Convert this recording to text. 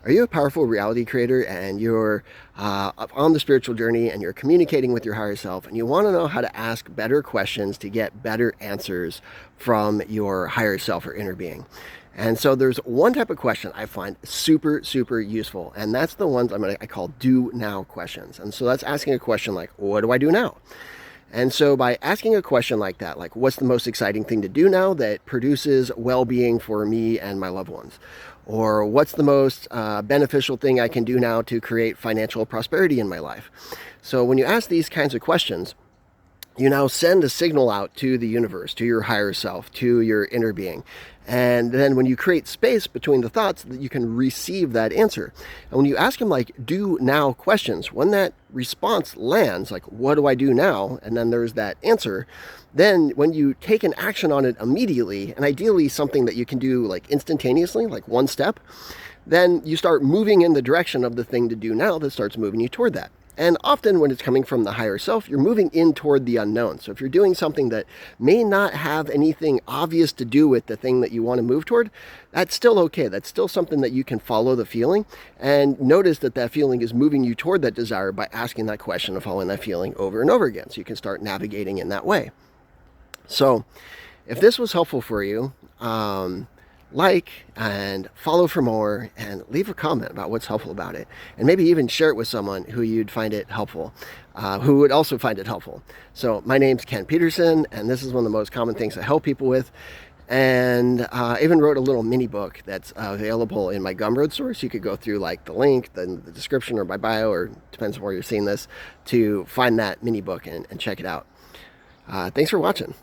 Are you a powerful reality creator and you're on the spiritual journey and you're communicating with your higher self and you want to know how to ask better questions to get better answers from your higher self or inner being? And so there's one type of question I find super, super useful, and that's the ones I call do now questions. And so that's asking a question like, what do I do now? And so by asking a question like that, like what's the most exciting thing to do now that produces well-being for me and my loved ones? Or what's the most beneficial thing I can do now to create financial prosperity in my life? So when you ask these kinds of questions, you now send a signal out to the universe, to your higher self, to your inner being. And then when you create space between the thoughts, that you can receive that answer. And when you ask them like do now questions, when that response lands, like what do I do now? And then there's that answer. Then when you take an action on it immediately, and ideally something that you can do like instantaneously, like one step, then you start moving in the direction of the thing to do now that starts moving you toward that. And often when it's coming from the higher self, you're moving in toward the unknown. So if you're doing something that may not have anything obvious to do with the thing that you want to move toward, that's still okay. That's still something that you can follow the feeling and notice that that feeling is moving you toward that desire by asking that question and following that feeling over and over again. So you can start navigating in that way. So if this was helpful for you, like and follow for more and leave a comment about what's helpful about it, and maybe even share it with someone who you'd find it helpful, who would also find it helpful. So my name's Ken Petersen, and this is one of the most common things I help people with. And I even wrote a little mini book that's available in my Gumroad store, so you could go through like the link, the description, or my bio, or depends on where you're seeing this, to find that mini book and check it out. Thanks for watching.